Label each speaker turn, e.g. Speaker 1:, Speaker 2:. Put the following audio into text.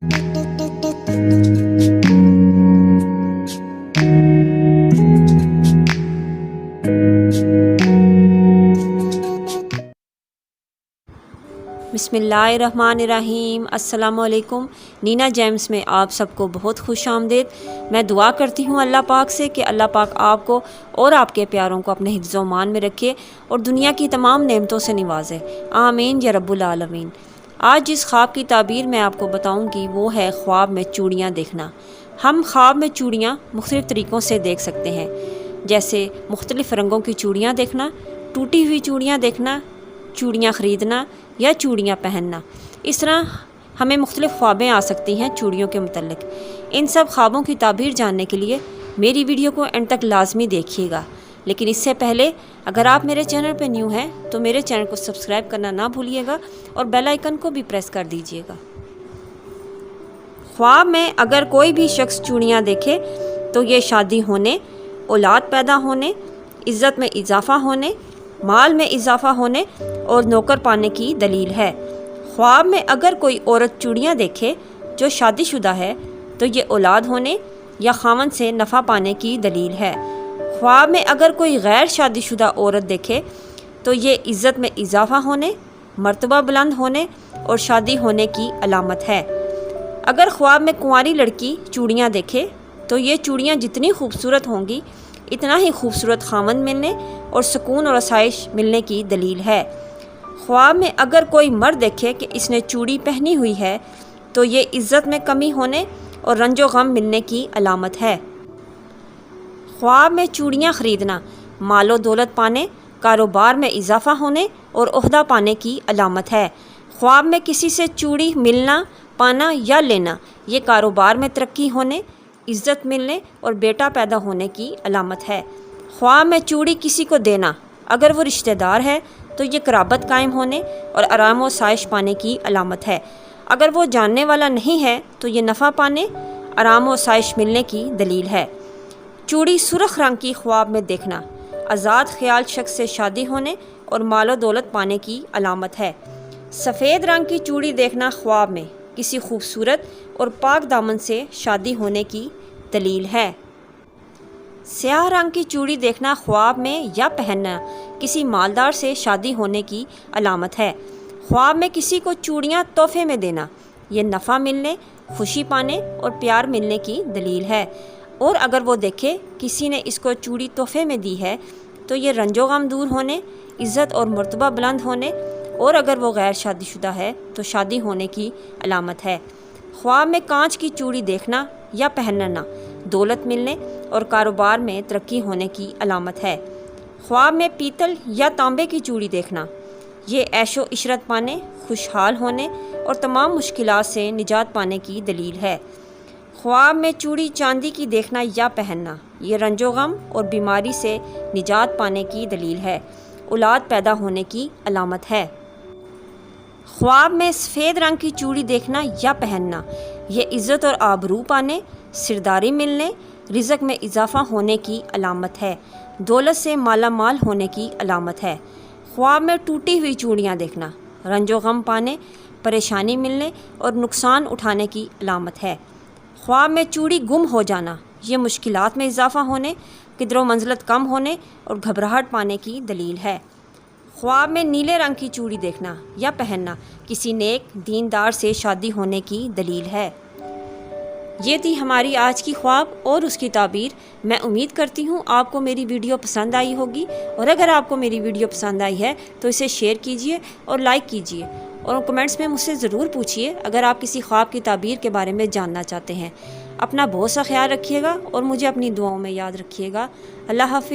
Speaker 1: بسم اللہ الرحمن الرحیم۔ السلام علیکم۔ نینا جیمز میں آپ سب کو بہت خوش آمدید۔ میں دعا کرتی ہوں اللہ پاک سے کہ اللہ پاک آپ کو اور آپ کے پیاروں کو اپنے حفظ و امان میں رکھے اور دنیا کی تمام نعمتوں سے نوازے، آمین یا رب العالمین۔ آج جس خواب کی تعبیر میں آپ کو بتاؤں گی وہ ہے خواب میں چوڑیاں دیکھنا۔ ہم خواب میں چوڑیاں مختلف طریقوں سے دیکھ سکتے ہیں، جیسے مختلف رنگوں کی چوڑیاں دیکھنا، ٹوٹی ہوئی چوڑیاں دیکھنا، چوڑیاں خریدنا یا چوڑیاں پہننا۔ اس طرح ہمیں مختلف خوابیں آ سکتی ہیں چوڑیوں کے متعلق۔ ان سب خوابوں کی تعبیر جاننے کے لیے میری ویڈیو کو اینڈ تک لازمی دیکھیے گا، لیکن اس سے پہلے اگر آپ میرے چینل پہ نیو ہیں تو میرے چینل کو سبسکرائب کرنا نہ بھولیے گا اور بیل آئیکن کو بھی پریس کر دیجیے گا۔ خواب میں اگر کوئی بھی شخص چوڑیاں دیکھے تو یہ شادی ہونے، اولاد پیدا ہونے، عزت میں اضافہ ہونے، مال میں اضافہ ہونے اور نوکر پانے کی دلیل ہے۔ خواب میں اگر کوئی عورت چوڑیاں دیکھے جو شادی شدہ ہے تو یہ اولاد ہونے یا خاوند سے نفع پانے کی دلیل ہے۔ خواب میں اگر کوئی غیر شادی شدہ عورت دیکھے تو یہ عزت میں اضافہ ہونے، مرتبہ بلند ہونے اور شادی ہونے کی علامت ہے۔ اگر خواب میں کنواری لڑکی چوڑیاں دیکھے تو یہ چوڑیاں جتنی خوبصورت ہوں گی اتنا ہی خوبصورت خاوند ملنے اور سکون اور آسائش ملنے کی دلیل ہے۔ خواب میں اگر کوئی مرد دیکھے کہ اس نے چوڑی پہنی ہوئی ہے تو یہ عزت میں کمی ہونے اور رنج و غم ملنے کی علامت ہے۔ خواب میں چوڑیاں خریدنا مال و دولت پانے، کاروبار میں اضافہ ہونے اور عہدہ پانے کی علامت ہے۔ خواب میں کسی سے چوڑی ملنا، پانا یا لینا یہ کاروبار میں ترقی ہونے، عزت ملنے اور بیٹا پیدا ہونے کی علامت ہے۔ خواب میں چوڑی کسی کو دینا اگر وہ رشتہ دار ہے تو یہ قرابت قائم ہونے اور آرام و آسائش پانے کی علامت ہے۔ اگر وہ جاننے والا نہیں ہے تو یہ نفع پانے، آرام و آسائش ملنے کی دلیل ہے۔ چوڑی سرخ رنگ کی خواب میں دیکھنا آزاد خیال شخص سے شادی ہونے اور مال و دولت پانے کی علامت ہے۔ سفید رنگ کی چوڑی دیکھنا خواب میں کسی خوبصورت اور پاک دامن سے شادی ہونے کی دلیل ہے۔ سیاہ رنگ کی چوڑی دیکھنا خواب میں یا پہننا کسی مالدار سے شادی ہونے کی علامت ہے۔ خواب میں کسی کو چوڑیاں تحفے میں دینا یہ نفع ملنے، خوشی پانے اور پیار ملنے کی دلیل ہے، اور اگر وہ دیکھے کسی نے اس کو چوڑی تحفے میں دی ہے تو یہ رنج و غم دور ہونے، عزت اور مرتبہ بلند ہونے، اور اگر وہ غیر شادی شدہ ہے تو شادی ہونے کی علامت ہے۔ خواب میں کانچ کی چوڑی دیکھنا یا پہننا دولت ملنے اور کاروبار میں ترقی ہونے کی علامت ہے۔ خواب میں پیتل یا تانبے کی چوڑی دیکھنا یہ عیش و عشرت پانے، خوشحال ہونے اور تمام مشکلات سے نجات پانے کی دلیل ہے۔ خواب میں چوڑی چاندی کی دیکھنا یا پہننا یہ رنج و غم اور بیماری سے نجات پانے کی دلیل ہے، اولاد پیدا ہونے کی علامت ہے۔ خواب میں سفید رنگ کی چوڑی دیکھنا یا پہننا یہ عزت اور آبرو پانے، سرداری ملنے، رزق میں اضافہ ہونے کی علامت ہے، دولت سے مالا مال ہونے کی علامت ہے۔ خواب میں ٹوٹی ہوئی چوڑیاں دیکھنا رنج و غم پانے، پریشانی ملنے اور نقصان اٹھانے کی علامت ہے۔ خواب میں چوڑی گم ہو جانا یہ مشکلات میں اضافہ ہونے، قدر و منزلت کم ہونے اور گھبراہٹ پانے کی دلیل ہے۔ خواب میں نیلے رنگ کی چوڑی دیکھنا یا پہننا کسی نیک دیندار سے شادی ہونے کی دلیل ہے۔ یہ تھی ہماری آج کی خواب اور اس کی تعبیر۔ میں امید کرتی ہوں آپ کو میری ویڈیو پسند آئی ہوگی، اور اگر آپ کو میری ویڈیو پسند آئی ہے تو اسے شیئر کیجئے اور لائک کیجئے، اور کمنٹس میں مجھ سے ضرور پوچھیے اگر آپ کسی خواب کی تعبیر کے بارے میں جاننا چاہتے ہیں۔ اپنا بہت سا خیال رکھیے گا اور مجھے اپنی دعاؤں میں یاد رکھیے گا۔ اللہ حافظ۔